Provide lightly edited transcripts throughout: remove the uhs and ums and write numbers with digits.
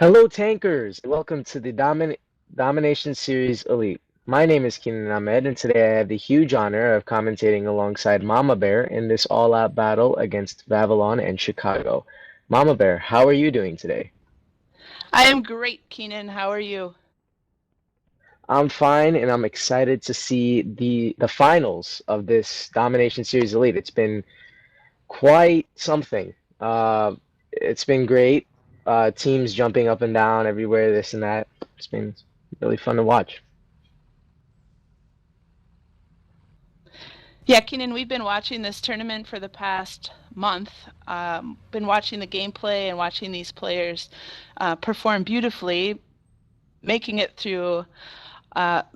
Hello, tankers! Welcome to the Domination Series Elite. My name is Keenan Ahmed, and today I have the huge honor of commentating alongside Mama Bear in this all-out battle against Vavilon and Chicago. Mama Bear, how are you doing today? I am great, Keenan. How are you? I'm fine, and I'm excited to see the finals of this Domination Series Elite. It's been quite something. It's been great. Teams jumping up and down everywhere, this and that. It's been really fun to watch. Yeah, Keenan, we've been watching this tournament for the past month. Been watching the gameplay and watching these players perform beautifully, making it through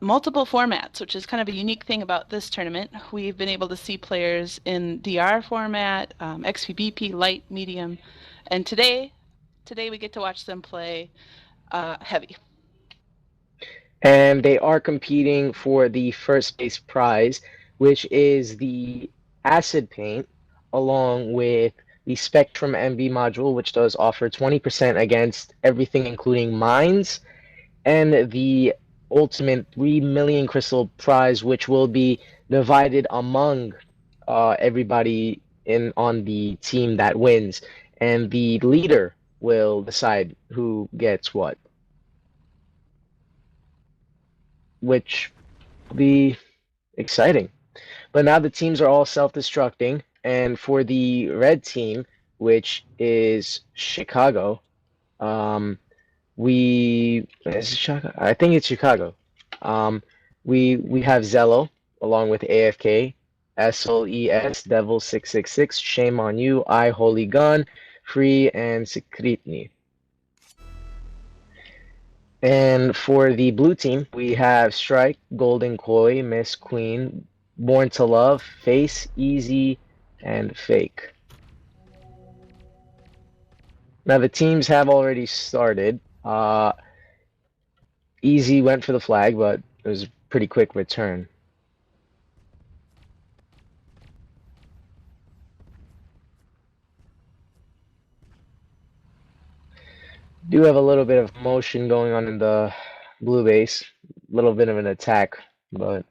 multiple formats, which is kind of a unique thing about this tournament. We've been able to see players in DR format, XVBP, light, medium, and today we get to watch them play heavy. And they are competing for the first base prize, which is the acid paint, along with the Spectrum MV module, which does offer 20% against everything, including mines, and the ultimate 3 million crystal prize, which will be divided among everybody in on the team that wins, and the leader will decide who gets what, which will be exciting. But now the teams are all self-destructing, and for the red team, which is Chicago, um, we is it Chicago? I think it's Chicago. Um, we have Zello along with AFK, SOES, Devil 666, Shame on You, I Holy Gun, Free, and Secretny. And for the blue team, we have Strike, Golden Koi, Miss Queen, Born to Love, Face, Easy, and Fake. Now the teams have already started. Easy went for the flag, but it was a pretty quick return. Do have a little bit of motion going on in the blue base. A little bit of an attack, but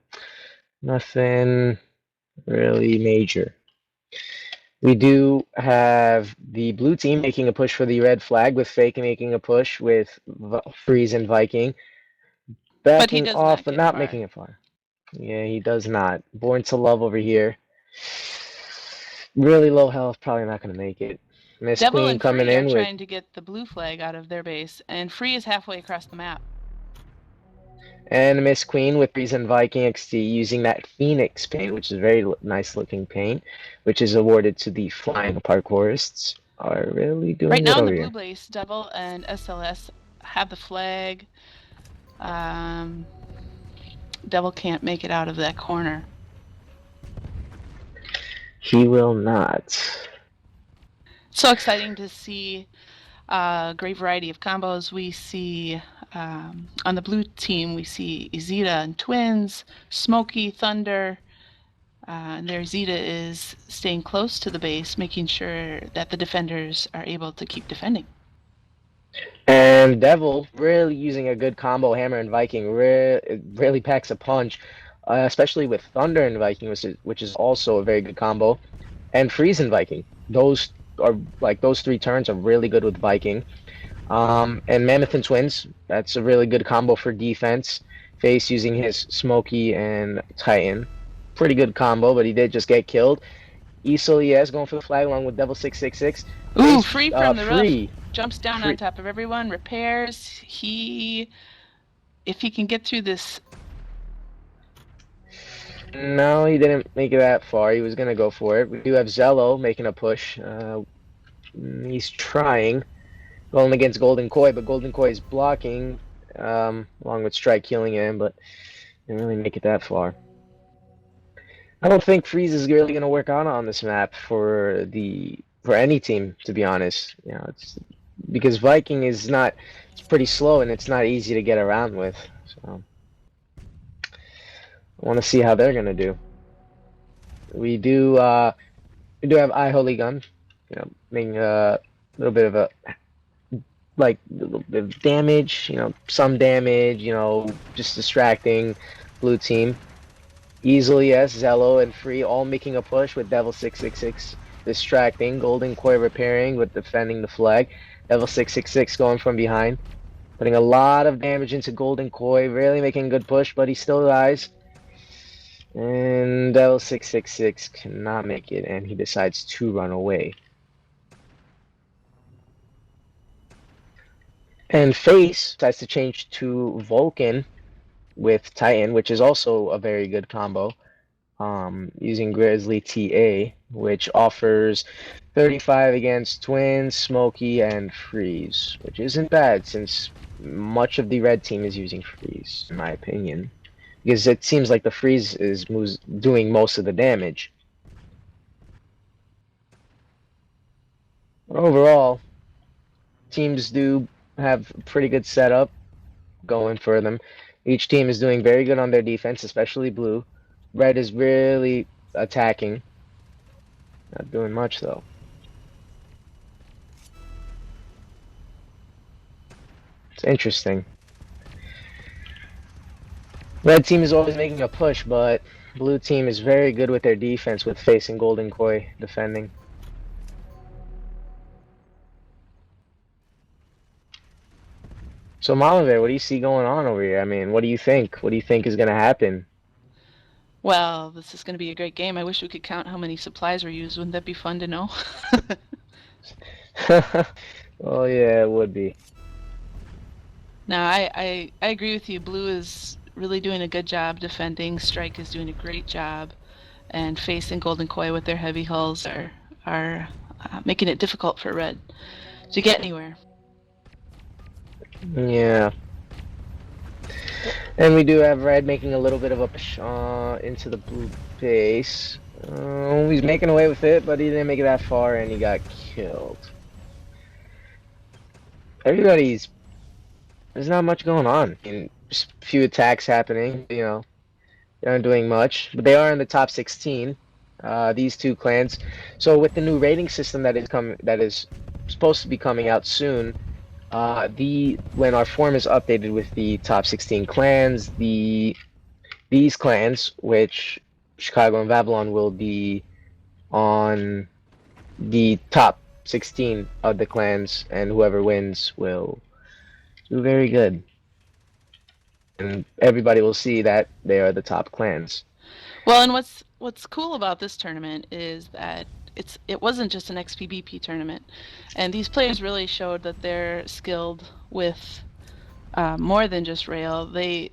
nothing really major. We do have the blue team making a push for the red flag, with Fake making a push with Freeze and Viking. But he Backing does off, not but get not far. making it far. Yeah, he does not. Born to Love over here. Really low health, probably not going to make it. Miss Devil Queen and coming Free are in with, trying to get the blue flag out of their base, and Free is halfway across the map. and Miss Queen with Reason Viking XT using that Phoenix paint, which is a very nice looking paint, which is awarded to the Flying Parkourists. Are really Right doing good now in over the blue here. base, Devil and SLS have the flag. Um, Devil can't make it out of that corner. He will not. So exciting to see a great variety of combos. We see on the blue team, we see Izita and Twins, Smoky, Thunder. And their Zeta is staying close to the base, making sure that the defenders are able to keep defending. And Devil really using a good combo, Hammer and Viking. Really packs a punch, especially with Thunder and Viking, which is also a very good combo. And Freeze and Viking. Those are like those three turns are really good with Viking. And Mammoth and Twins, that's a really good combo for defense. Face using his Smoky and Titan. Pretty good combo, but he did just get killed. Isol ES going for the flag along with Devil 666. Ooh, Face Free from the roof. free. Jumps down on Free. top of everyone, repairs. If he can get through this. No, he didn't make it that far. He was gonna go for it. We do have Zello making a push. He's trying, going against Golden Koi, but Golden Koi is blocking, along with Strike killing him, but didn't really make it that far. I don't think Freeze is really gonna work out on this map for any team, to be honest. You know, it's because Viking is not. It's pretty slow and it's not easy to get around with. So I want to see how they're gonna do. We do. We do have I Holy Gun, making a little bit of a like a little bit of damage, some damage, just distracting blue team. Easily, yes, Zello and Free all making a push with Devil 666 distracting, Golden Koi repairing with defending the flag. Devil 666 going from behind, putting a lot of damage into Golden Koi, really making a good push, but he still dies. And Devil 666 cannot make it, and he decides to run away. And Face decides to change to Vulcan with Titan, which is also a very good combo. Using Grizzly TA, which offers 35 against Twins, Smokey, and Freeze, which isn't bad since much of the red team is using Freeze, in my opinion. Because it seems like the Freeze is doing most of the damage. But overall, teams do have a pretty good setup going for them. Each team is doing very good on their defense, especially blue. Red is really attacking. Not doing much, though. It's interesting. Red team is always making a push, but blue team is very good with their defense with facing Golden Koi defending. So Malaver, what do you see going on over here? I mean, what do you think? What do you think is going to happen? Well, this is going to be a great game. I wish we could count how many supplies were used. Wouldn't that be fun to know? Oh yeah, it would be. No, I agree with you. Blue is really doing a good job defending. Strike is doing a great job, and Face and Golden Koi with their heavy hulls are making it difficult for Red to get anywhere. Yeah. And we do have Red making a little bit of a push into the blue base. He's making away with it, but he didn't make it that far, and he got killed. There's not much going on. Just a few attacks happening, they aren't doing much, but they are in the top 16. These two clans. So with the new rating system that is supposed to be coming out soon, when our form is updated with the top 16 clans, these clans, which Chicago and Vavilon will be on the top 16 of the clans, and whoever wins will do very good. And everybody will see that they are the top clans. Well, and what's cool about this tournament is that it wasn't just an XPBP tournament, and these players really showed that they're skilled with more than just rail. They're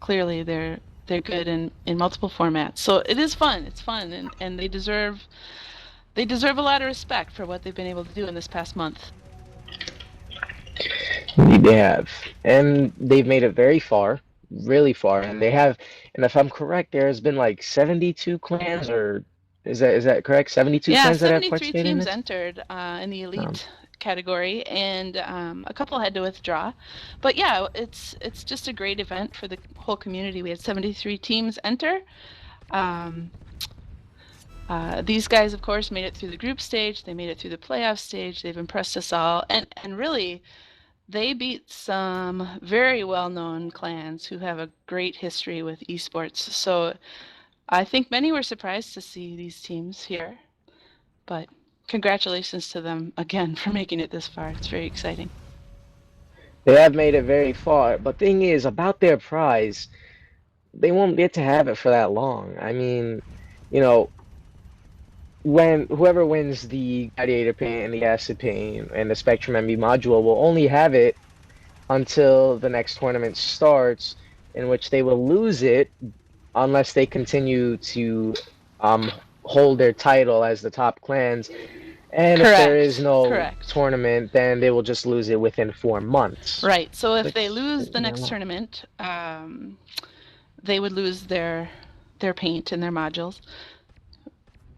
good in multiple formats. So it is fun. It's fun, and they deserve a lot of respect for what they've been able to do in this past month. Indeed they have. And they've made it very far, really far. And if I'm correct, there has been like 72 clans, or is that correct? 72 Yeah, clans that have 73 participated in teams this? entered in the elite category, and a couple had to withdraw. But yeah, it's just a great event for the whole community. We had 73 teams enter. These guys, of course, made it through the group stage. They made it through the playoff stage. They've impressed us all, and really, they beat some very well-known clans who have a great history with esports. So I think many were surprised to see these teams here, but congratulations to them again for making it this far. It's very exciting. They have made it very far, but thing is, about their prize, they won't get to have it for that long. I mean, when whoever wins the Gladiator Paint and the Acid Paint and the Spectrum MB module will only have it until the next tournament starts, in which they will lose it unless they continue to hold their title as the top clans. And if there is no tournament, then they will just lose it within 4 months. Right. So if they lose the next tournament, they would lose their paint and their modules.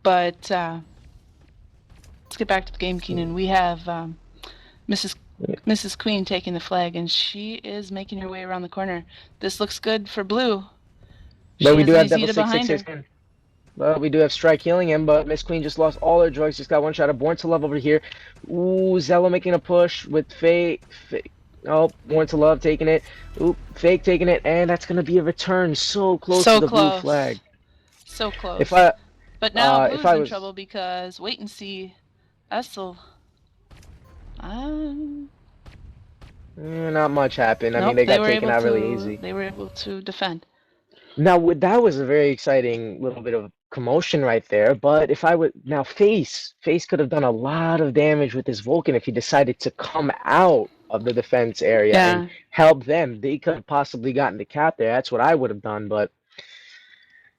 But let's get back to the game, Keenan. We have Mrs. Queen taking the flag, and she is making her way around the corner. This looks good for blue. But we do have Devil 666. But we do have Strike healing him, but Miss Queen just lost all her drugs. Just got one shot of Born to Love over here. Ooh, Zello making a push with Fake. Oh, Born to Love taking it. Oop, Fake taking it, and that's gonna be a return. So close to So the blue close. flag. So If close. I, But now if Blue's I in was, trouble because wait and see. Essel. Um, not much happened. I mean, nope, they got taken out really easy. they were able to defend. Now, that was a very exciting little bit of commotion right there. But if I would now Face could have done a lot of damage with his Vulcan if he decided to come out of the defense area and Yeah. help them. They could have possibly gotten the cap there. That's what I would have done, but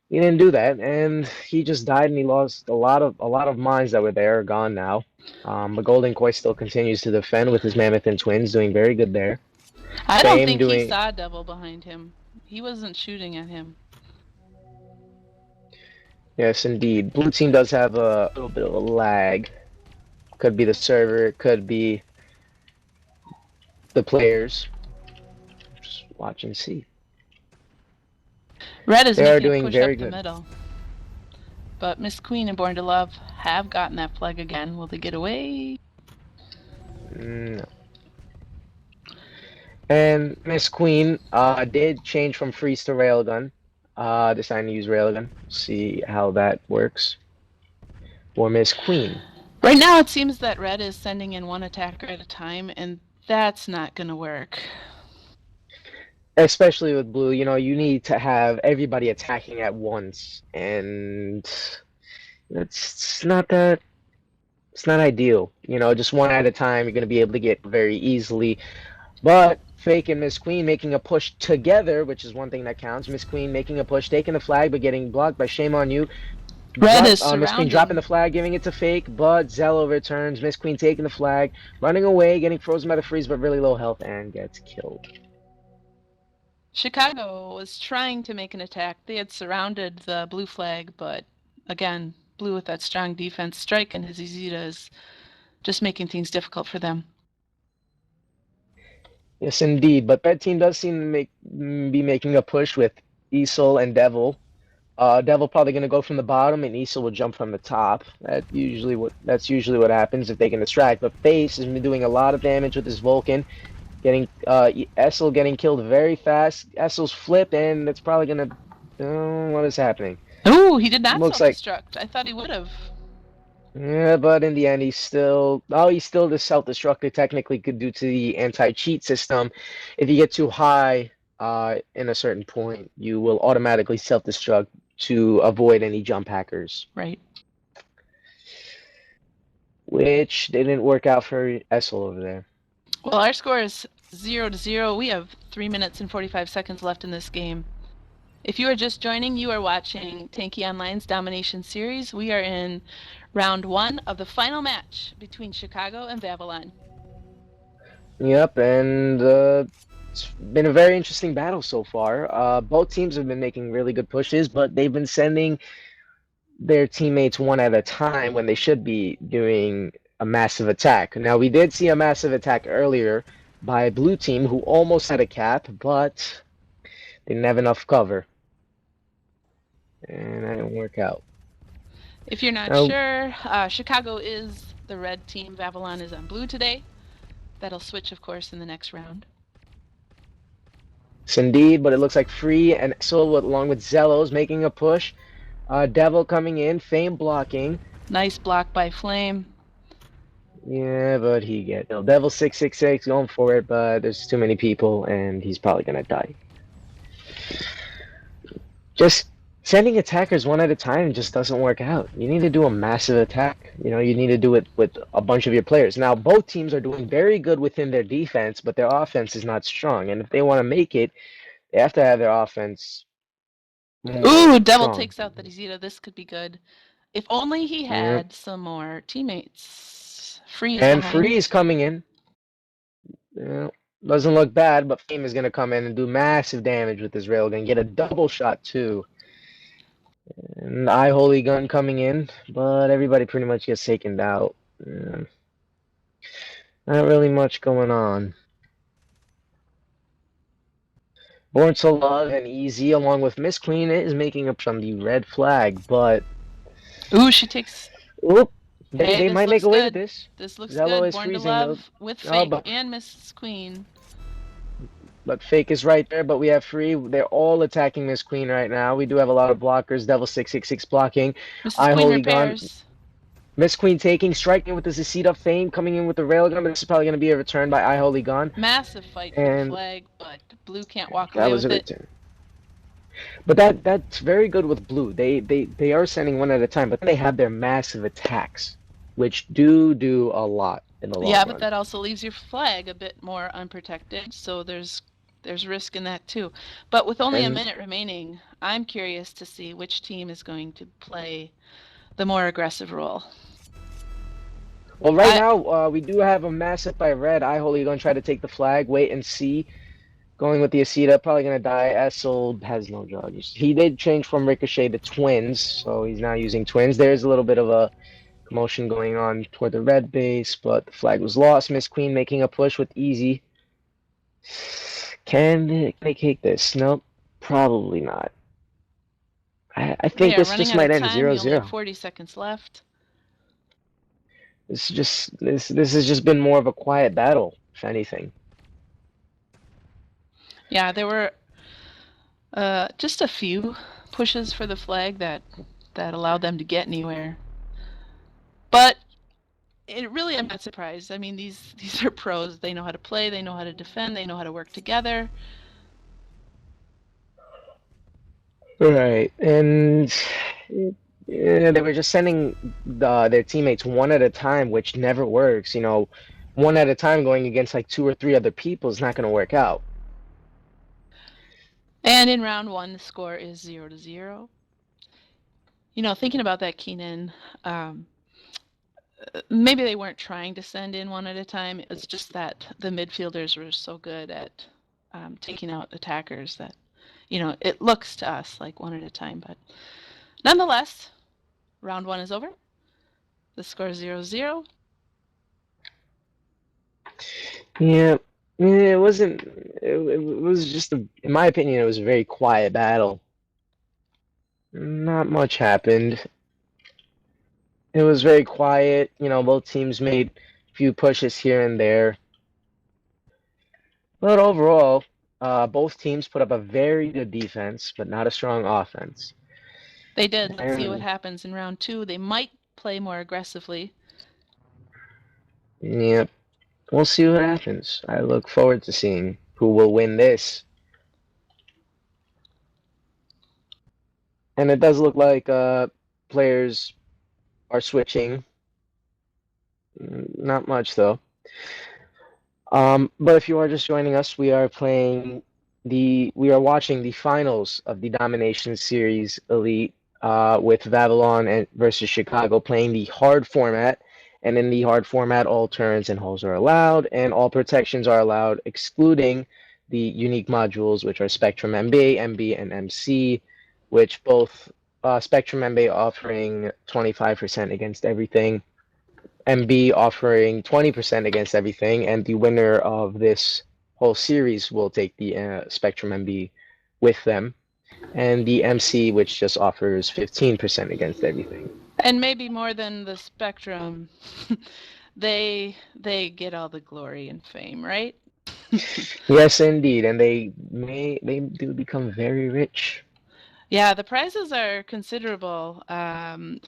he didn't do that, and he just died, and he lost a lot of mines that were there are gone now. But Golden Koi still continues to defend with his Mammoth and Twins, doing very good there. I don't Fame think he doing saw Devil behind him. He wasn't shooting at him. Yes, indeed. Blue team does have a little bit of a lag. Could be the server, it could be the players. Just watch and see. Red is They are making a doing push very up the good. middle. But Miss Queen and Born to Love have gotten that flag again. Will they get away? No. And Miss Queen did change from freeze to railgun. Deciding to use railgun. See how that works for Miss Queen. Right now, it seems that Red is sending in one attacker at a time, and that's not going to work. Especially with blue, you need to have everybody attacking at once, and it's not that it's not ideal. Just one at a time, you're going to be able to get very easily. But Fake and Miss Queen making a push together, which is one thing that counts. Miss Queen making a push, taking the flag, but getting blocked by Shame on You. Red is Miss Queen dropping surrounding. the flag, giving it to Fake, but Zello returns. Miss Queen taking the flag, running away, getting frozen by the freeze, but really low health, and gets killed. Chicago was trying to make an attack. They had surrounded the blue flag, but again, blue with that strong defense strike and his Izita is just making things difficult for them. Yes, indeed. But Red Team does seem to be making a push with Isol and Devil. Devil probably going to go from the bottom, and Isol will jump from the top. That's usually what happens if they can distract. But Face has been doing a lot of damage with his Vulcan, getting Essel getting killed very fast. Essel's flipped, and it's probably going to. What is happening? Ooh, he did not Looks like self-destruct. I thought he would have. Yeah, but in the end, he's still the self-destructor technically could due to the anti-cheat system. If you get too high in a certain point, you will automatically self-destruct to avoid any jump hackers, Right. which didn't work out for Essel over there. Well, our score is 0-0. We have 3 minutes and 45 seconds left in this game. If you are just joining, you are watching Tanky Online's Domination series. We are in round 1 of the final match between Chicago and Vavilon. Yep, and it's been a very interesting battle so far. Both teams have been making really good pushes, but they've been sending their teammates one at a time when they should be doing a massive attack. Now, we did see a massive attack earlier by Blue Team, who almost had a cap, but they didn't have enough cover. And that didn't work out. If you're not Now, sure, Chicago is the red team. Vavilon is on blue today. That'll switch, of course, in the next round. it's indeed, but it looks like Free and Solo, along with Zellos, making a push. Devil coming in, Fame blocking. Nice block by Flame. Yeah, but he get Devil 666 going for it, but there's too many people, and he's probably gonna die. Just sending attackers one at a time just doesn't work out. You need to do a massive attack. You need to do it with a bunch of your players. Now, both teams are doing very good within their defense, but their offense is not strong. And if they want to make it, they have to have their offense more Ooh, Devil strong. takes out the Izita. This could be good. If only he Yep. had some more teammates. Free is And behind. Free is coming in. Yeah, doesn't look bad, but Fame is going to come in and do massive damage with his railgun. Get a double shot, too. And Eye Holy Gun coming in, but everybody pretty much gets taken out. Yeah. Not really much going on. Born to Love and Easy, along with Miss Queen, is making up from the red flag, but Ooh, she takes. oop, Hey, they this might make looks away with good. this. This looks Zello good. is Born to freezing though. Love with Oh, Fake and Mrs. Queen. but Fake is right there, but we have Free. They're all attacking Miss Queen right now. We do have a lot of blockers. Devil 666 blocking. Mrs. I Queen Holy Gun. repairs. Miss Queen taking, striking with the Zacita of Fame, coming in with the Railgun, but this is probably going to be a return by I Holy Gun. Massive fight for the And flag, but Blue can't walk that away was a with it. return. But that's very good with Blue. They are sending one at a time, but they have their massive attacks, which do a lot in the long Yeah, but run. that also leaves your flag a bit more unprotected, so there's risk in that too. But with only a And minute remaining, I'm curious to see which team is going to play the more aggressive role. well, right I now we do have a massive by Red. I Holy Gun try to take the flag. Wait and see. Going with the Aceta, probably gonna die. Essel has no dodges. He did change from Ricochet to Twins, so he's now using Twins. There's a little bit of a commotion going on toward the red base, but the flag was lost. Miss Queen making a push with Easy. Can they take this? Nope, probably not. I They think are this running just out might of end time. zero You only have zero. 40 seconds left. This has just been more of a quiet battle, if anything. Yeah, there were just a few pushes for the flag that allowed them to get anywhere. But really, I'm not surprised. I mean, these are pros. They know how to play. They know how to defend. They know how to work together. Right, and yeah, they were just sending their teammates one at a time, which never works. You know, one at a time going against like two or three other people is not going to work out. And in round one, the score is 0-0. You know, thinking about that, Keenan, um, maybe they weren't trying to send in one at a time. It's just that the midfielders were so good at taking out attackers that, you know, it looks to us like one at a time. But nonetheless, round one is over. The score is 0-0. Yeah, it wasn't. It was just in my opinion, it was a very quiet battle. Not much happened. It was very quiet. You know, both teams made a few pushes here and there. But overall, both teams put up a very good defense, but not a strong offense. They did. Let's see what And happens in round two. They might play more aggressively. yeah, we'll see what happens. I look forward to seeing who will win this. And it does look like players are switching. Not much though. But if you are just joining us, we are watching the finals of the Domination Series Elite with Vavilon and versus Chicago playing the hard format. And in the hard format, all turns and hulls are allowed, and all protections are allowed, excluding the unique modules, which are Spectrum MB, MB, and MC, which both Spectrum MB offering 25% against everything, MB offering 20% against everything, and the winner of this whole series will take the Spectrum MB with them, and the MC, which just offers 15% against everything. And maybe more than the Spectrum, they get all the glory and fame, right? Yes, indeed, and they do become very rich. Yeah, the prizes are considerable.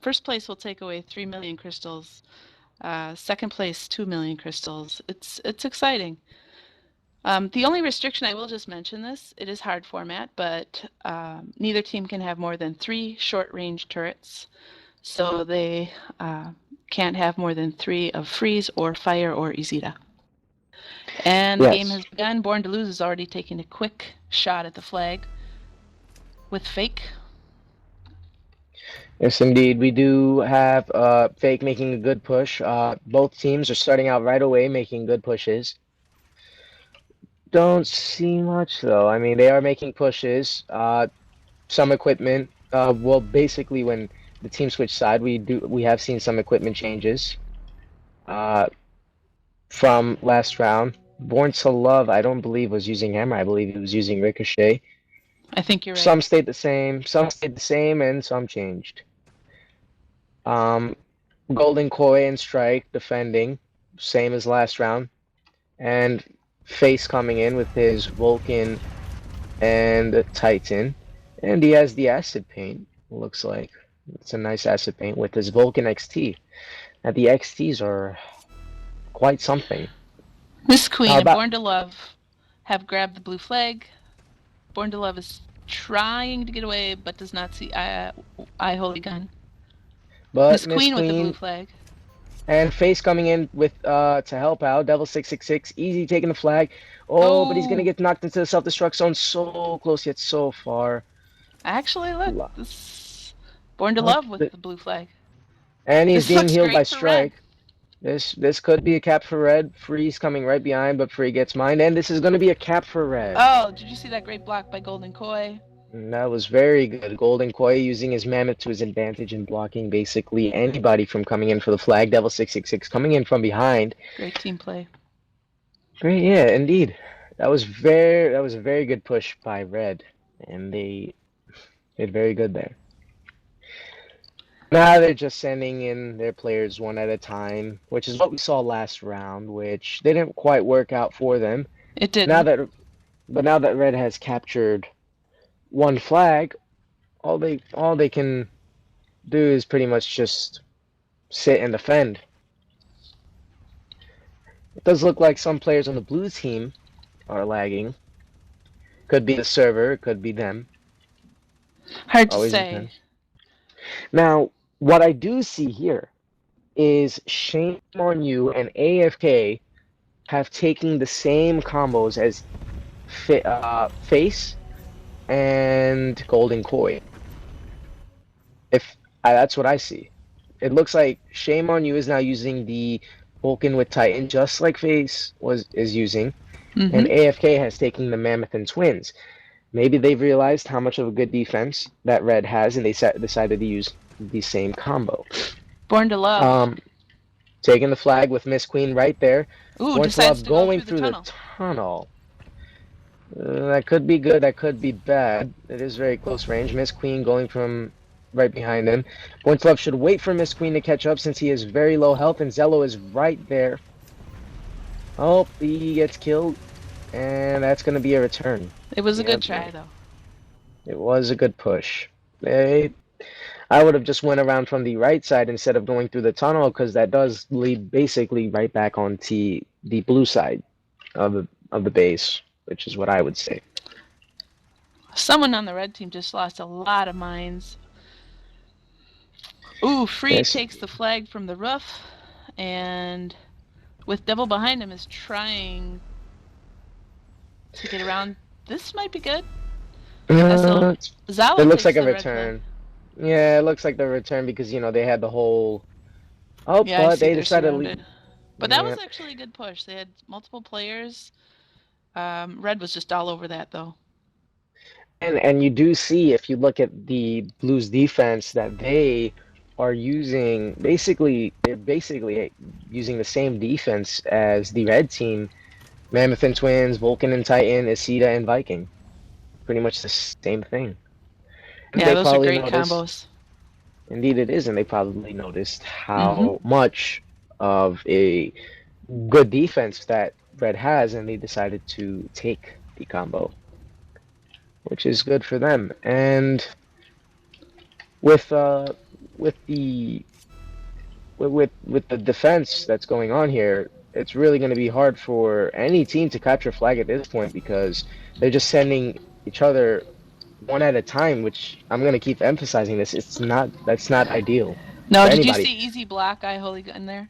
First place will take away 3 million crystals. Second place, 2 million crystals. It's exciting. The only restriction, I will just mention this, it is hard format, but neither team can have more than 3 short-range turrets. So they can't have more than 3 of freeze or fire or Izita. And the game Yes, has begun. Born to Lose is already taking a quick shot at the flag with Fake. yes, indeed. We do have Fake making a good push. Both teams are starting out right away making good pushes. Don't see much though. I mean, they are making pushes. Some equipment. Well, basically, when the team switch side, we have seen some equipment changes. Uh, from last round. Born to Love, I don't believe was using hammer. I believe he was using ricochet. I think you're right. Some stayed the same, and some changed. Um, Golden Koi and Strike defending, same as last round, and Face coming in with his Vulcan and Titan, and he has the Acid Paint. Looks like it's a nice Acid Paint with his Vulcan XT. Now the XTs are quite something. Miss How Queen and about Born to Love have grabbed the blue flag. Born to Love is trying to get away, but does not see I Holy Gun. but Miss Miss Queen with the blue Queen flag. and Face coming in with to help out. Devil 666, easy taking the flag. Oh, but he's gonna Oh, get knocked into the self-destruct zone. So close yet so far. actually, look, this Born to Oh, Love with the blue flag. and he's This being looks healed by great for red. Strike. This could be a cap for red. Free's coming right behind, but Free gets mine, and this is gonna be a cap for red. Oh, did you see that great block by Golden Koi? And that was very good. Golden Koi using his mammoth to his advantage and blocking basically anybody from coming in for the flag. Devil 666 coming in from behind. Great team play. Great, yeah, indeed. That was a very good push by Red, and they did very good there. Now they're just sending in their players one at a time, which is what we saw last round, which didn't quite work out for them. It Now didn't. that now that Red has captured one flag, all they can do is pretty much just sit and defend. It does look like some players on the blue team are lagging. Could be the server, it could be them. Hard to Always say. depends. Now, what I do see here is Shame on You and AFK have taken the same combos as Face and Golden Koi. If That's what I see. It looks like Shame on You is now using the Vulcan with Titan, just like Face is using, and Mm-hmm. AFK has taken the Mammoth and Twins. Maybe they've realized how much of a good defense that Red has, and they decided to use the same combo. Born to Love. Um, Taking the flag with Miss Queen right there. Ooh, Born to decides Love to go going through the through the tunnel. tunnel. That could be good, that could be bad. It is very close range. Miss Queen going from right behind him. Born to Love should wait for Miss Queen to catch up since he is very low health, and Zello is right there. Oh, he gets killed, and that's going to be a return. It was a good Yep, try, though. it was a good push. I would have just went around from the right side instead of going through the tunnel because that does lead basically right back onto the blue side of the base, which is what I would say. Someone on the red team just lost a lot of mines. Ooh, Free Yes. takes the flag from the roof, and with Devil behind him is trying to get around. This might be good. Uh, it Zalo looks takes like a the red flag. return. Yeah, it looks like the return because they had the whole. Oh, Yeah, I but see they they're decided to surrounded. leave. But that Yeah. was actually a good push. They had multiple players. Red was just all over that, though. And you do see if you look at the Blues defense that they are using they're basically using the same defense as the red team, Mammoth and Twins, Vulcan and Titan, Isida and Viking. Pretty much the same thing. And Yeah, they those are probably great noticed, combos. indeed it is, and they probably noticed Mm-hmm. how much of a good defense that Red has, and they decided to take the combo, which is good for them. And with uh with the with the defense that's going on here, it's really going to be hard for any team to capture flag at this point because they're just sending each other one at a time. Which I'm going to keep emphasizing this. That's not ideal No, for did you anybody. see Easy Block I Holy Gun there?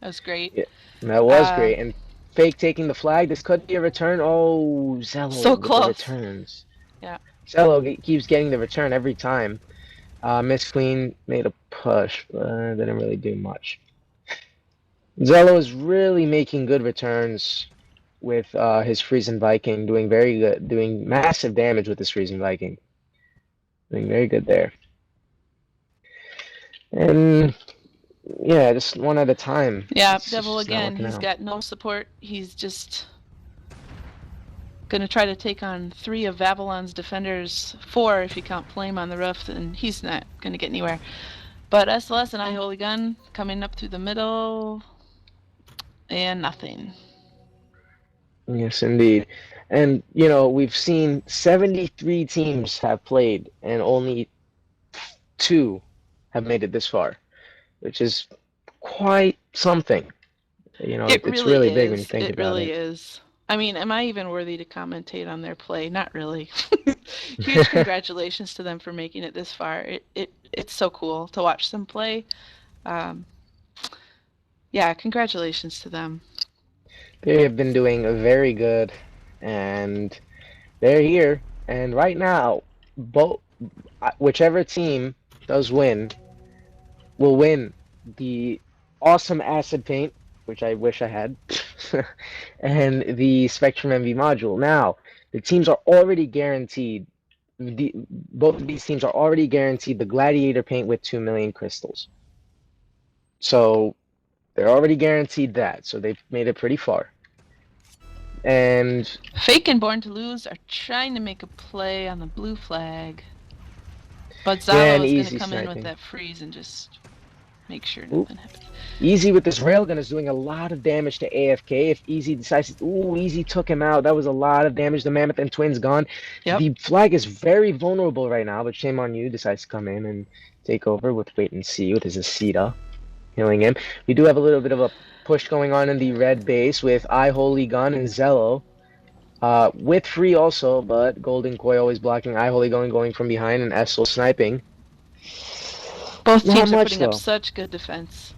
That was great. Yeah, that was Uh, great. And Fake taking the flag. This could be a return. Oh, so Zello with the close. returns. Yeah. Zello keeps getting the return every time. Miss Queen made a push, but didn't really do much. Zello is really making good returns with his Friezen Viking, doing very good, doing massive damage with his Friezen Viking. Doing very good there. And yeah, just one at a time. Yeah, It's Devil just not again. working He's out. got no support. He's just Gonna try to take on 3 of Vavilon's defenders, 4 if you count Flame on the roof, and he's not gonna get anywhere. But SLS and I Holy Gun coming up through the middle, and nothing. Yes, indeed. And, you know, we've seen 73 teams have played, and only 2 have made it this far, which is quite something. You know, It it's really really big when you is. think It about really it. is. I mean, am I even worthy to commentate on their play? Not really. Huge congratulations to them for making it this far. It's so cool to watch them play. Um, yeah, congratulations to them. They have been doing very good, and they're here. And right now, both whichever team does win will win the awesome acid paint, which I wish I had, and the Spectrum MV module. Now, the teams are already guaranteed. Both of these teams are already guaranteed the Gladiator paint with 2 million crystals. So they're already guaranteed that. So they've made it pretty far. And Fake and Born to Lose are trying to make a play on the blue flag. But yeah, Zalo and is going to easy come in with sniping. that freeze and just make sure Ooh, nothing happens. Easy with this railgun is doing a lot of damage to AFK. If Easy decides, ooh, Easy took him out. That was a lot of damage. The Mammoth and Twins gone. Yep. The flag is very vulnerable right now, but shame on you. Decides to come in and take over with Wait and See with his Asita healing him. We do have a little bit of a push going on in the red base with I Holy Gun and Zello. With free also, but Golden Koi always blocking I Holy Gun going from behind and Essel sniping. Both Not teams are much putting up though. such good defense.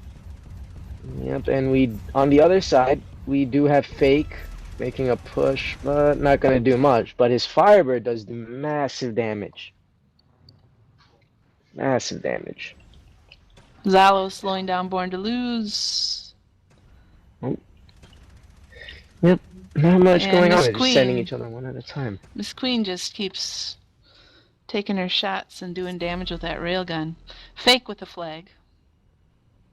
Yep, and we on the other side we do have Fake making a push, but not gonna do much. But his Firebird does massive damage. Massive damage. Zalo slowing down Born to Lose. Oh. Yep, not much And going on. Miss They're just sending Queen. each other one at a time. Miss Queen just keeps taking her shots and doing damage with that railgun. Fake with the flag.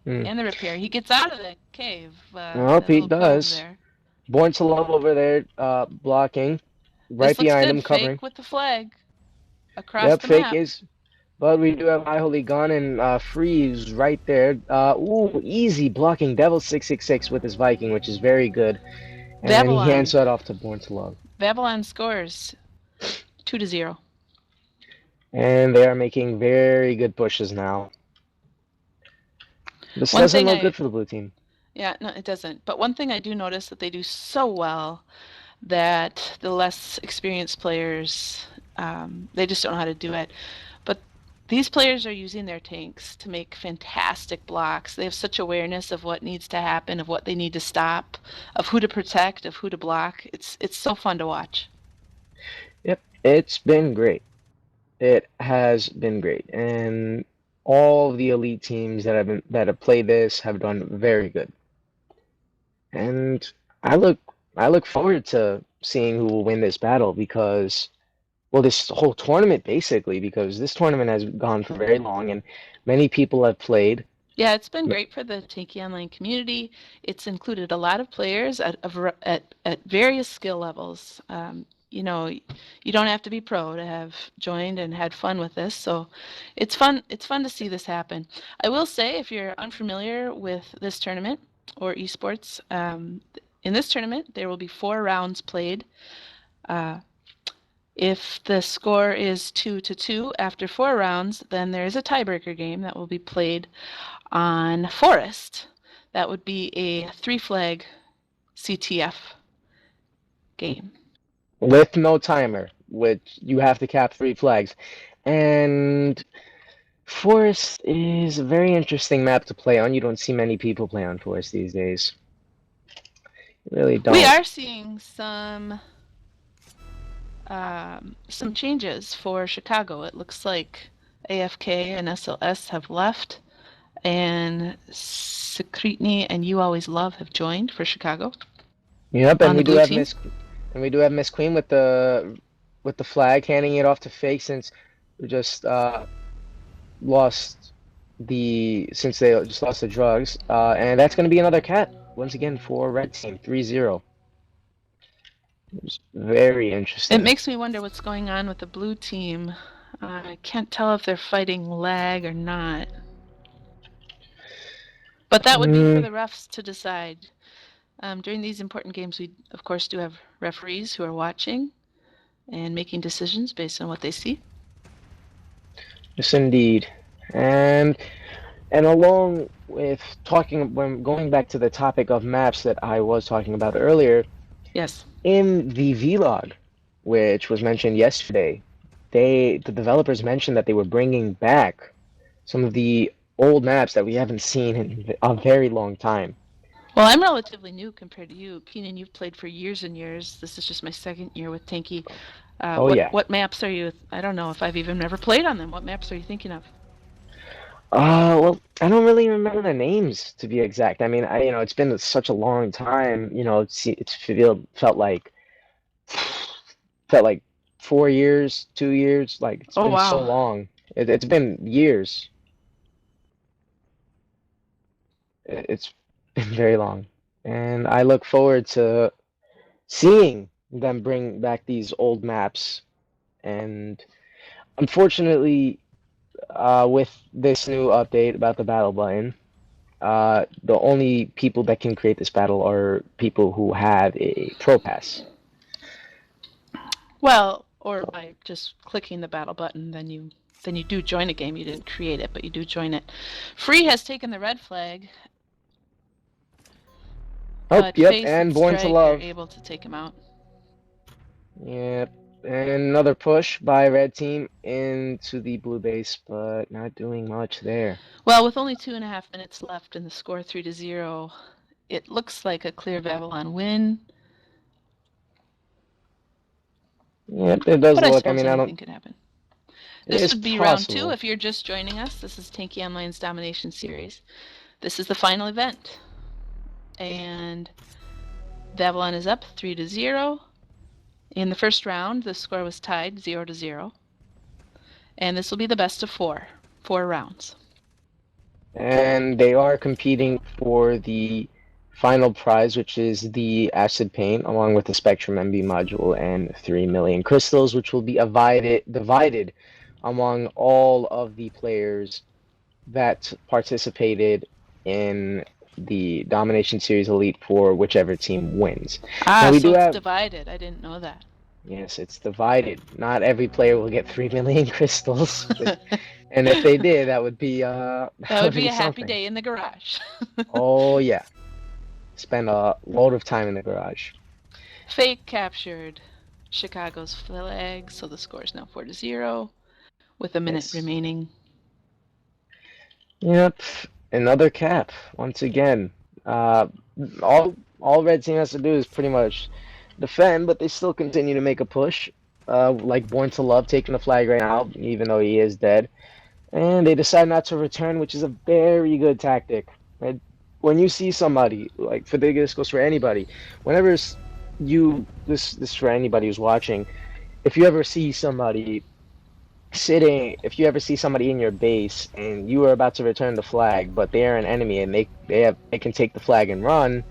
And the repair. He gets out of the cave, Well, that little Pete cove does. there. Born to Love over there, blocking. Right This looks behind good. him, covering. Fake with the flag across Yep, the Fake map. is. But we do have I Holy Gun and Freeze right there. Ooh, easy blocking Devil 666 with his Viking, which is very good. And he Vavilon. hands that off to Born to Love. Vavilon scores 2-0. And they are making very good pushes now. This One doesn't thing look good for the blue team. Yeah, no, it doesn't. But one thing I do notice that they do so well that the less experienced players, they just don't know how to do it. But these players are using their tanks to make fantastic blocks. They have such awareness of what needs to happen, of what they need to stop, of who to protect, of who to block. It's so fun to watch. Yep, it's been great. It has been great. And all of the elite teams that have played this have done very good. And I look I look forward to seeing who will win this battle because well this whole tournament basically because this tournament has gone for very long and many people have played. Yeah, it's been great for the Tanky Online community. It's included a lot of players at various skill levels. You know, you don't have to be pro to have joined and had fun with this. So it's fun. It's fun to see this happen. I will say, if you're unfamiliar with this tournament or esports, in this tournament there will be 4 rounds played. If the score is 2-2 after 4 rounds, then there is a tiebreaker game that will be played on Forest. That would be a 3-flag CTF game. With no timer, which you have to cap 3 flags. And Forest is a very interesting map to play on. You don't see many people play on Forest these days. You really don't. We are seeing some changes for Chicago. It looks like AFK and SLS have left, and Secretny and You Always Love have joined for Chicago. Yep, On the blue team. We do have Miss Queen with the flag, handing it off to Fake since we just lost since they just lost the drugs. And that's going to be another cat once again for Red Team 3-0. It was very It interesting. makes me wonder what's going on with the blue team. I can't tell if they're fighting lag or not. But that would be for Mm, the refs to decide. During these important games, we, of course, do have referees who are watching and making decisions based on what they see. yes, indeed. And and along with talking, when going back to the topic of maps that I was talking about earlier, Yes. in the vlog, which was mentioned yesterday, the developers mentioned that they were bringing back some of the old maps that we haven't seen in a very long time. Well, I'm relatively new compared to you. Keenan, you've played for years and years. This is just my second year with Tanky. Oh yeah. What maps are you? I don't know if I've even never played on them. What maps are you thinking of? Well, I don't really remember the names to be exact. I mean, it's been such a long time. Felt like 4 years, 2 years. Like it's Oh, been so wow. long. It's been years. It's been very long, and I look forward to seeing them bring back these old maps. And unfortunately, with this new update about the battle button, the only people that can create this battle are people who have a pro pass. Well, or by just clicking the battle button, then you do join a game. You didn't create it, but you do join it. Free has taken the red flag, Oh, but yep, Face and and Born to Strike are Love. able to take him out. Yep, and another push by red team into the blue base, but not doing much there. Well, with only 2.5 minutes left and the score 3-0, it looks like a clear Vavilon win. Yep, it does But I look. I suppose mean, I don't. anything could happen. It This is would be round two possible. if you're just joining us. This is Tanky Online's Domination Series. This is the final event. And Vavilon is up 3-0. In the first round, the score was tied 0-0. And this will be the best of four rounds. And they are competing for the final prize, which is the acid paint, along with the Spectrum MB module and 3 million crystals, which will be divided among all of the players that participated in the Domination Series Elite for whichever team wins. Now Ah, we so do it's have, divided. I didn't know that. yes, it's divided. Not every player will get 3 million crystals, and if they did, that would be That that would would be be a happy something. day in the garage. Oh yeah, spend a load of time in the garage. Fake captured Chicago's flag, so the score is now 4-0 with a minute Yes. remaining. Yep. Another cap once again. Uh, all Red Team has to do is pretty much defend, but they still continue to make a push. Like Born to Love taking the flag right now, even though he is dead, and they decide not to return, which is a very good tactic. Right? When you see somebody like for this goes for anybody, whenever this for anybody who's watching, if you ever see somebody if you ever see somebody in your base and you are about to return the flag, but they are an enemy and they can take the flag and run,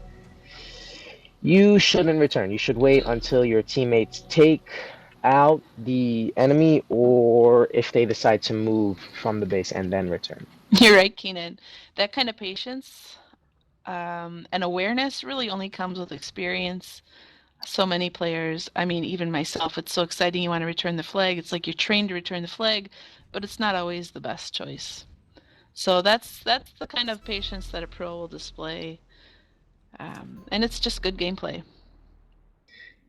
you shouldn't return. You should wait until your teammates take out the enemy or if they decide to move from the base and then return. You're right, Keenan. That kind of patience and awareness really only comes with experience. So many players, I mean, even myself, it's so exciting you want to return the flag. It's like you're trained to return the flag, but it's not always the best choice. So that's the kind of patience that a pro will display, and it's just good gameplay.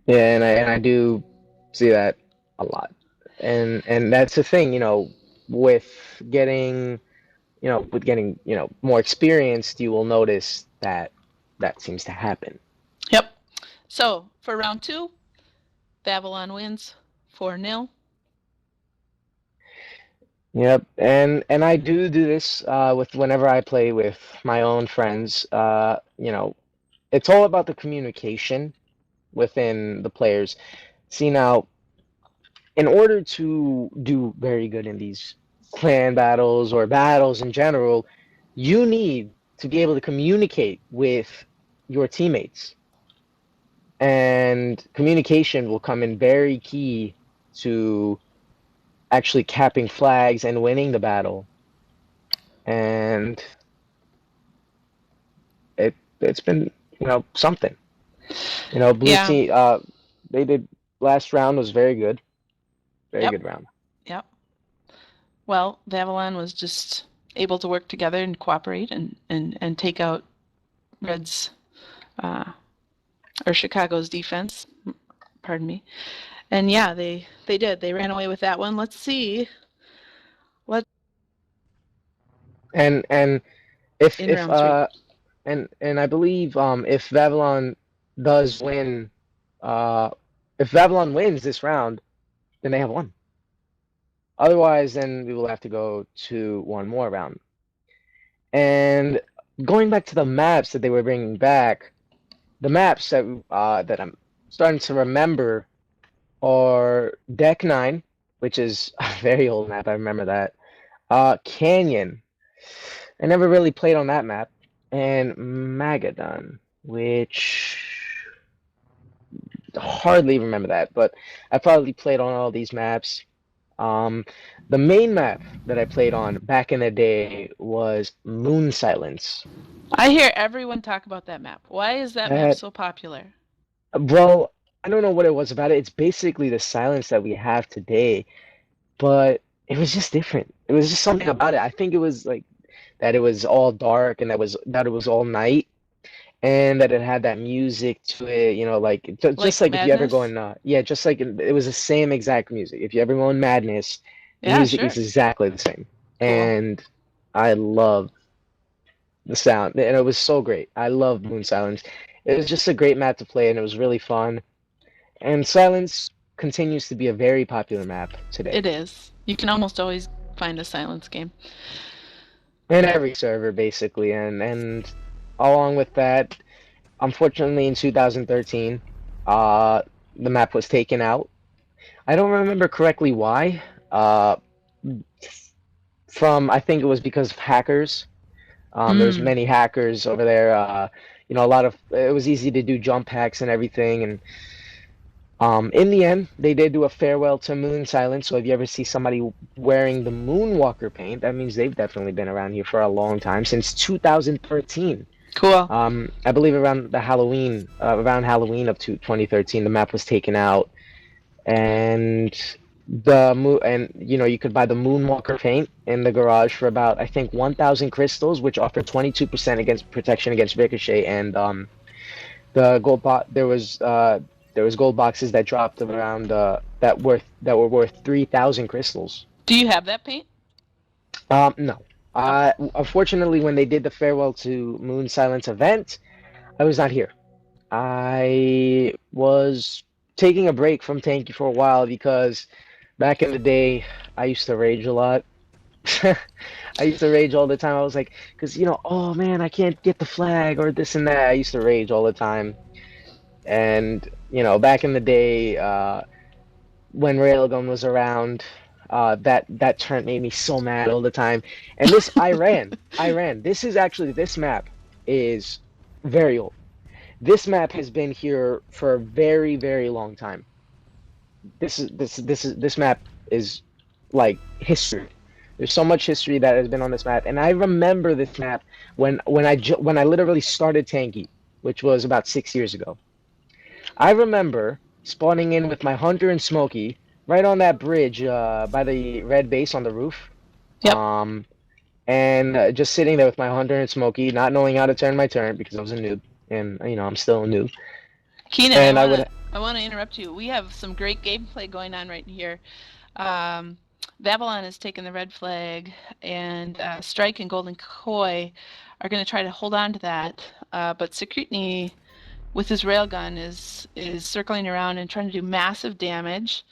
Yeah, and I do see that a lot. And that's the thing, with getting more experienced, you will notice that that seems to happen. Yep. So for round two, Vavilon wins 4-0. Yep, and I do this with whenever I play with my own friends. It's all about the communication within the players. See now, in order to do very good in these clan battles or battles in general, you need to be able to communicate with your teammates. and communication will come in very key to actually capping flags and winning the battle. And it's been, something. Blue Yeah. team, they did last round was very good. Very Yep. good round. Yep. Well, Vavilon was just able to work together and cooperate and take out Red's or Chicago's defense. Pardon me. And yeah, they did. They ran away with that one. Let's see. What And if in if round three? and I believe if Vavilon does win, uh if Vavilon wins this round, then they have won. Otherwise, then we will have to go to one more round. And going back to the maps that they were bringing back, the maps that I'm starting to remember are Deck 9, which is a very old map. I remember that. Canyon. I never really played on that map. And Magadon, which hardly remember that, but I probably played on all these maps. Um, the main map that I played on back in the day was Moon Silence. I hear everyone talk about that map. Why is that map That, so popular? well, I don't know what it was about it. It's basically the silence that we have today, but it was just different. It was just something about it. I think it was like that it was all dark and that it was all night and that it had that music to it, like just Like like if you ever go Madness? in, yeah, just like it was the same exact music. If you ever go in Madness, the Yeah, music sure. is exactly the same, Cool. and I love the sound, and it was so great. I love Moon Silence. It was just a great map to play, and it was really fun. And Silence continues to be a very popular map today, It is. You can almost always find a silence game. in every server basically, and along with that, unfortunately in 2013, uh, the map was taken out. I don't remember correctly why. From I think it was because of hackers. There was Mm, many hackers over there. A lot of it was easy to do jump hacks and everything. And in the end, they did do a farewell to Moon Silence. So if you ever see somebody wearing the Moonwalker paint, that means they've definitely been around here for a long time, since 2013. cool. I believe around Halloween of 2013, the map was taken out, and you could buy the Moonwalker paint in the garage for about I think 1,000 crystals, which offer 22% against protection against ricochet, and the gold box there was gold boxes that dropped around that were worth 3,000 crystals. Do you have that paint? No. Oh, Unfortunately, when they did the farewell to Moon Silence event, I was not here. I was taking a break from Tanky for a while because back in the day, I used to rage a lot. I used to rage all the time. I was like, because, oh man, I can't get the flag or this and that. I used to rage all the time. And, back in the day, when Railgun was around, that turn made me so mad all the time. And I ran. This map is very old. This map has been here for a very, very long time. This map is like history. There's so much history that has been on this map, and I remember this map when I literally started Tanky, which was about 6 years ago. I remember spawning in with my Hunter and Smokey right on that bridge by the red base on the roof, yep. um, and just sitting there with my Hunter and Smokey, not knowing how to turn my turret because I was a noob, and I'm still a noob. Keenan, I And I wanna would I wanna interrupt you. We have some great gameplay going on right here. Um, Vavilon has taken the red flag, and Strike and Golden Koi are going to try to hold on to that. But Secretny, with his railgun, is circling around and trying to do massive damage.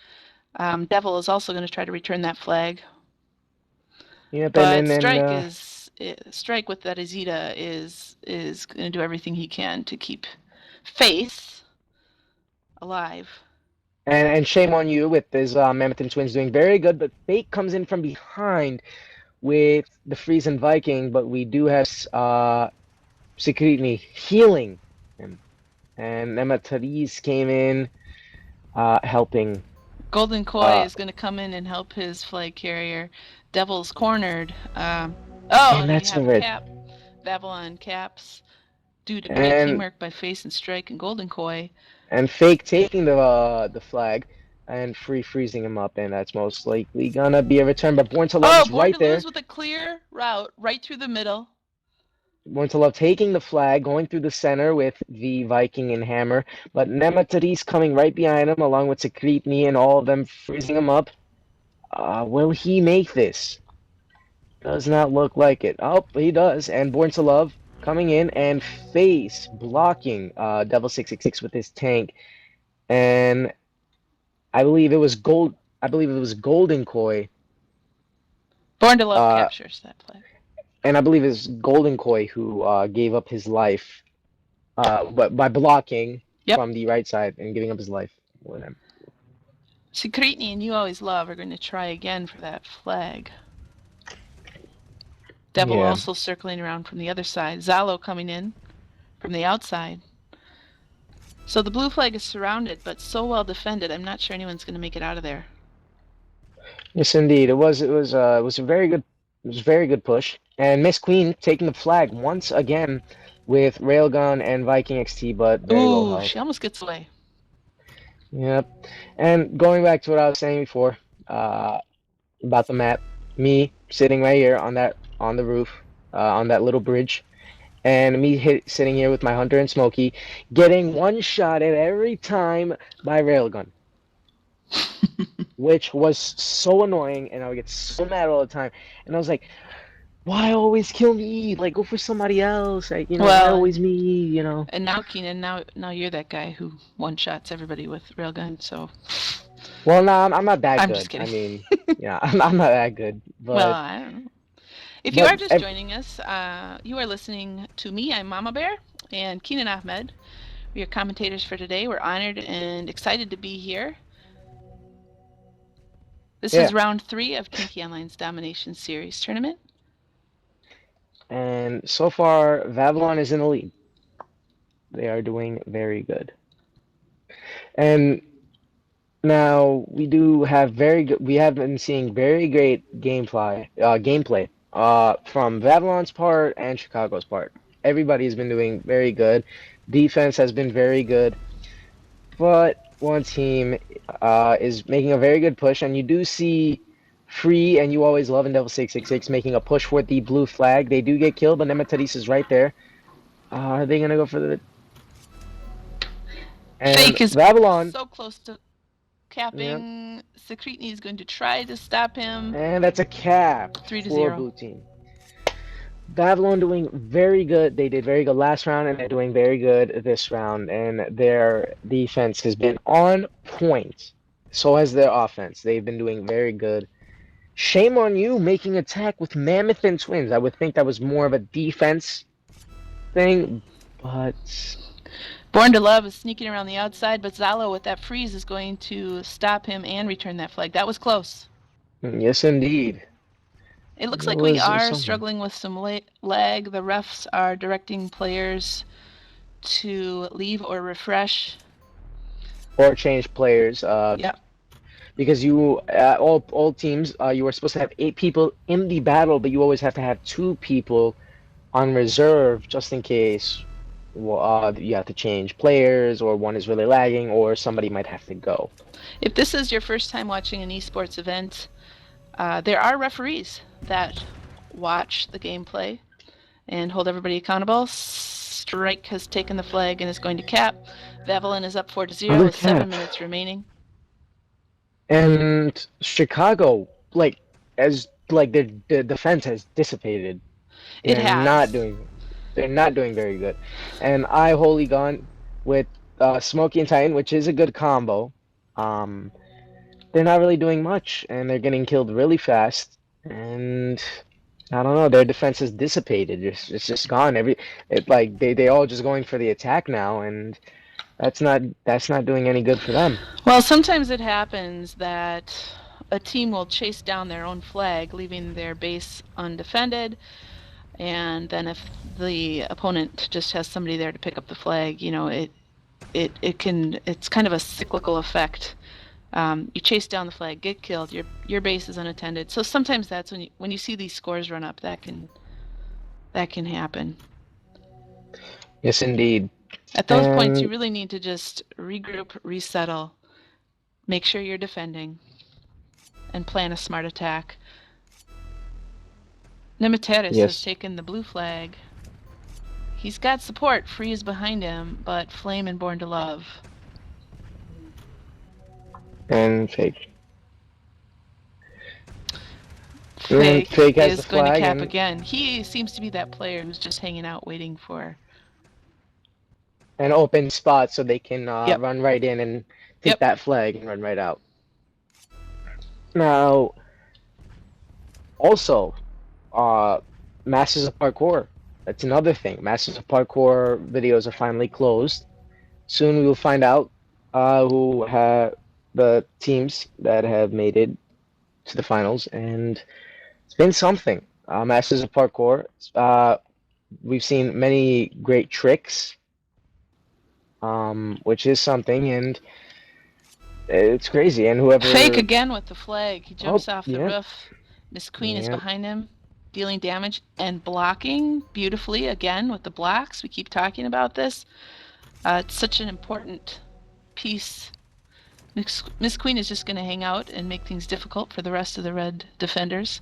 Devil is also going to try to return that flag, Yep, and but and then Strike with that Azita is going to do everything he can to keep Faith alive. and shame on you with his Mammoth and Twins doing very good, but Fate comes in from behind with the Friesan Viking, but we do have Secretny healing him. and Nematodes came in, helping. Golden Koi Uh, is going to come in and help his flag carrier. Devil's cornered. Oh, and and we that's the have red. Cap. Vavilon caps due to great And teamwork by Face and Strike and Golden Koi. Fake taking the flag and free freezing him up, and that's most likely gonna be a return. But Born to Love Oh, is Born right to there. Lose with a clear route right through the middle. Born to Love taking the flag, going through the center with the Viking and Hammer, but Nematodes coming right behind him, along with Sekritny and all of them freezing him up. Will he make this? Does not look like it. Oh, he does. And Born to Love coming in and face blocking Devil 666 with his tank. And I believe it was gold. I believe it was Golden Koi. Born to Love Uh, captures that flag. and I believe it's Golden Koi who gave up his life but by blocking Yep. from the right side and giving up his life with him. Sekritny and You Always Love are going to try again for that flag. Devil Yeah. also circling around from the other side. Zalo coming in from the outside. So the blue flag is surrounded, but so well defended, I'm not sure anyone's going to make it out of there. Yes, indeed. It was a very good push. And Miss Queen taking the flag once again with Railgun and Viking XT, but very low Ooh, health. she almost gets away. Yep. And going back to what I was saying before, uh, about the map, me sitting right here on the roof, on that little bridge, and sitting here with my Hunter and Smokey, getting one shot at every time by Railgun, which was so annoying, and I would get so mad all the time. And I was like, why always kill me? Like, go for somebody else. Like, why Well, always me? You know. and now Keenan, now you're that guy who one shots everybody with railgun. So Well, no, I'm not that I'm just good. I kidding. mean, yeah, I'm not that good. Well, I don't know. If you But are just joining us, you are listening to me. I'm Mama Bear and Keenan Ahmed. We are commentators for today. We're honored and excited to be here. This yeah, is round 3 of Tinky Online's Domination Series tournament. and so far, Vavilon is in the lead. They are doing very good. And now we do have very good. We have been seeing very great gameplay from Vavilon's part and Chicago's part. Everybody's been doing very good. Defense has been very good, but one team is making a very good push, and you do see Free and You Always Love and Devil 666 making a push for the blue flag. They do get killed, but Nematadis is right there. Are they gonna go for the? And Fake is Vavilon, so close to yeah, capping. Sekritny is going to try to stop him. and that's a cap 3-0. for blue team. Vavilon doing very good. They did very good last round, and they're doing very good this round. And their defense has been on point. So has their offense. They've been doing very good. Shame on you making attack with Mammoth and Twins. I would think that was more of a defense thing, but Born to Love is sneaking around the outside, but Zalo with that freeze is going to stop him and return that flag. That was close. yes, indeed. It looks It like we was are something. struggling with some lag. The refs are directing players to leave or refresh. Or change players. Yep. Because all teams, you are supposed to have 8 people in the battle, but you always have to have 2 people on reserve just in case you have to change players, or one is really lagging, or somebody might have to go. If this is your first time watching an esports event, there are referees that watch the gameplay and hold everybody accountable. Strike has taken the flag and is going to cap. Vavilon is up 4-0 Another with 7 cap. minutes remaining. And Chicago, like their defense has dissipated. It They're not has. doing they're not doing very good. And I Holy Gun with Smokey and Titan, which is a good combo. Um, they're not really doing much, and they're getting killed really fast. And I don't know, their defense is dissipated. It's just gone. Like they all just going for the attack now, and that's not doing any good for them. Well, sometimes it happens that a team will chase down their own flag, leaving their base undefended. And then if the opponent just has somebody there to pick up the flag, it's kind of a cyclical effect. You chase down the flag, get killed, your base is unattended. So sometimes that's when you see these scores run up, that can happen. Yes, indeed. At those points, you And really need to just regroup, resettle, make sure you're defending, and plan a smart attack. Nemeteris has yes, taken the blue flag. He's got support. Free is behind him, but Flame and Born to Love. and Fake. And Fake Fake has the is going to flag, cap and again. He seems to be that player who's just hanging out waiting for. an open spot so they can Yep, run right in and take yep. that flag and run right out. Now, also, uh, Masters of Parkour. That's another thing. Masters of Parkour videos are finally closed. Soon we will find out who have the teams that have made it to the finals, and it's been something. Masters of Parkour. We've seen many great tricks, which is something, and it's crazy. And Fake whoever, again with the flag. He oh jumps off the yeah, roof. Miss Queen is yeah, behind him, dealing damage and blocking beautifully again with the blocks. We keep talking about this. It's such an important piece. Miss Queen is just going to hang out and make things difficult for the rest of the red defenders.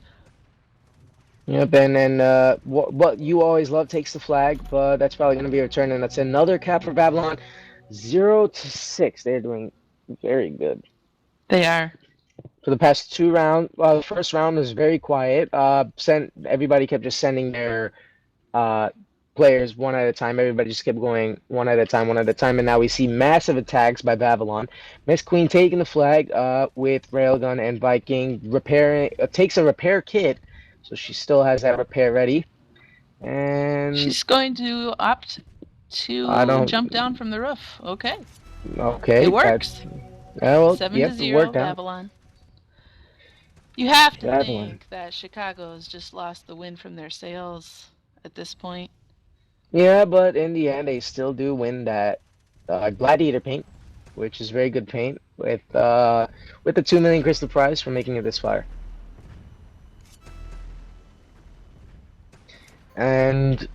yep. And what you always love takes the flag, but that's probably going to be a return, and that's another cap for Vavilon. 0-6. They're doing very good. They are. For the past two rounds, the first round was very quiet. Sent everybody kept just sending their uh, players one at a time. Everybody just kept going one at a time, one at a time. And now we see massive attacks by Vavilon. Miss Queen taking the flag with Railgun and Viking repairing. Takes a repair kit, so she still has that repair ready. And She's going to opt I to don't. jump down from the roof. Okay. It Okay, works. well, 7 to yep, it 0, worked out. Vavilon. You have to Vavilon. think that Chicago's just lost the wind from their sails at this point. Yeah, but in the end, they still do win that Gladiator paint, which is very good paint with the 2 million crystal prize for making it this far. And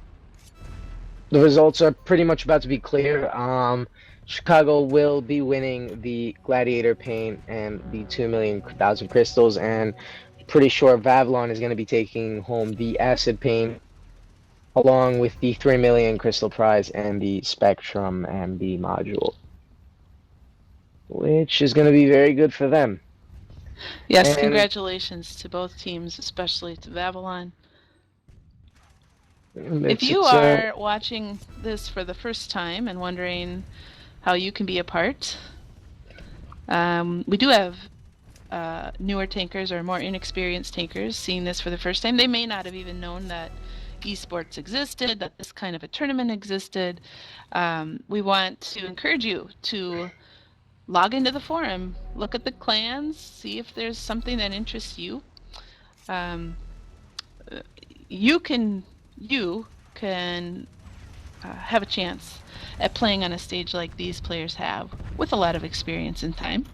the results are pretty much about to be clear. Chicago will be winning the Gladiator paint and the 2,000,000 crystals, and pretty sure Vavilon is going to be taking home the acid paint along with the 3 million crystal prize and the Spectrum and the module, which is going to be very good for them. Yes, And congratulations to both teams, especially to Vavilon. If it's you it's are watching this for the first time and wondering how you can be a part, we do have newer tankers or more inexperienced tankers seeing this for the first time. They may not have even known that esports existed, that this kind of a tournament existed. We want to encourage you to log into the forum, look at the clans, see if there's something that interests you. You can have a chance at playing on a stage like these players have, with a lot of experience and time.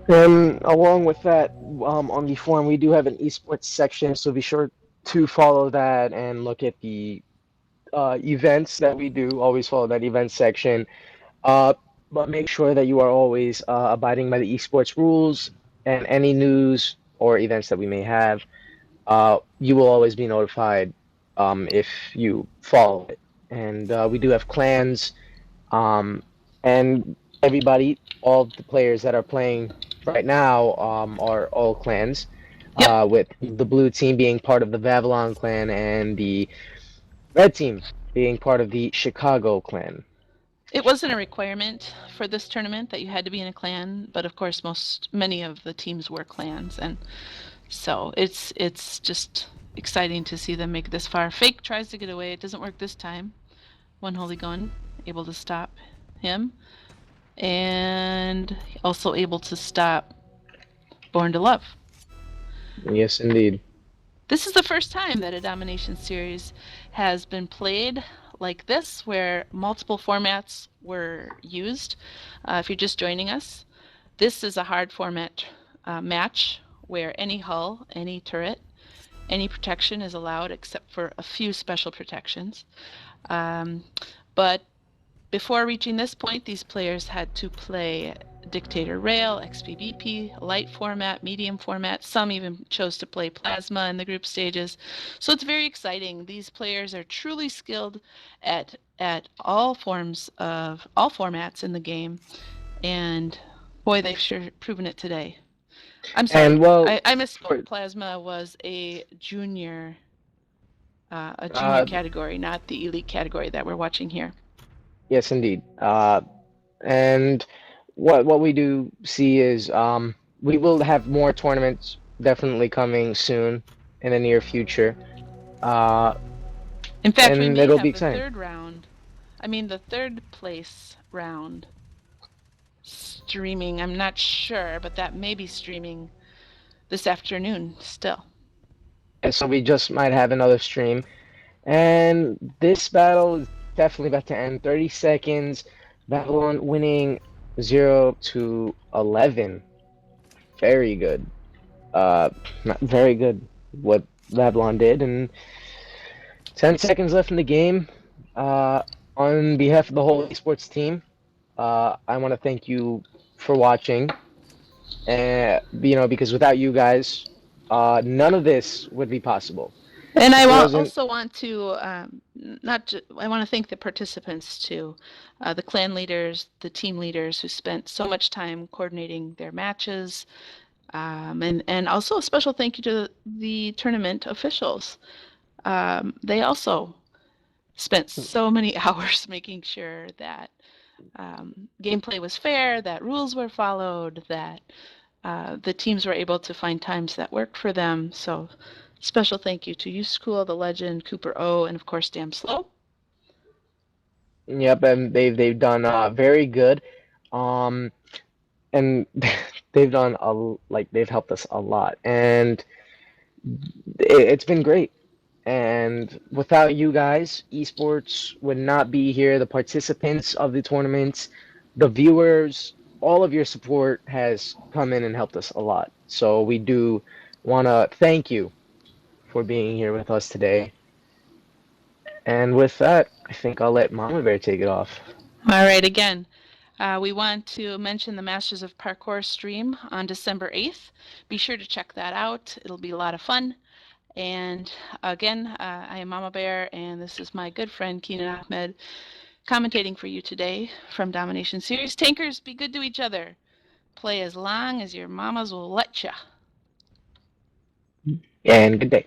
And along with that, on the forum, we do have an esports section, so be sure to follow that and look at the events that we do. Always follow that event section. But make sure that you are always abiding by the esports rules and any news or events that we may have. You will always be notified if you follow it. And we do have clans, and everybody, all the players that are playing right now are all clans, Yep. with the blue team being part of the Vavilon clan and the red team being part of the Chicago clan. It wasn't a requirement for this tournament that you had to be in a clan, but of course many of the teams were clans, and so it's just exciting to see them make it this far. Fake tries to get away. It doesn't work this time. One Holy Gun able to stop him, and also able to stop Born to Love. Yes, indeed. This is the first time that a Domination series has been played like this where multiple formats were used. If you're just joining us, this is a hard format match where any hull, any turret, any protection is allowed except for a few special protections. But before reaching this point, these players had to play Dictator Rail, XPVP, light format, medium format. Some even chose to play Plasma in the group stages. So it's very exciting. These players are truly skilled at all formats in the game, and boy, they've sure proven it today. I'm sorry, And well, I misspoke. for, Plasma was a junior uh, category, not the elite category that we're watching here. yes, indeed. And what we do see is we will have more tournaments definitely coming soon in the near future. Uh, In fact, we and may it'll be have the exciting. third place round streaming. I'm not sure, but that may be streaming this afternoon still. And so we just might have another stream. And this battle is definitely about to end. 30 seconds. Vavilon winning 0-11. Very good. Not very good what Vavilon did. And 10 seconds left in the game. On behalf of the whole esports team, I want to thank you for watching. Because without you guys, none of this would be possible. And If I it wasn't, also want to I want to thank the participants too, the clan leaders, the team leaders who spent so much time coordinating their matches, and also a special thank you to the tournament officials. They also spent so many hours making sure that gameplay was fair, that rules were followed, that the teams were able to find times that worked for them. So special thank you to You School, The Legend, Cooper O, and of course Damn Slow. yep, and they've done very good. Um, and they've done they've helped us a lot, and it's been great. And without you guys, esports would not be here. The participants of the tournaments, the viewers, all of your support has come in and helped us a lot. So we do want to thank you for being here with us today. And with that, I think I'll let Mama Bear take it off. All right, again, we want to mention the Masters of Parkour stream on December 8th. Be sure to check that out. It'll be a lot of fun. And again, I am Mama Bear, and this is my good friend Keenan Ahmed commentating for you today from Domination Series. Tankers, be good to each other. Play as long as your mamas will let ya. And good day.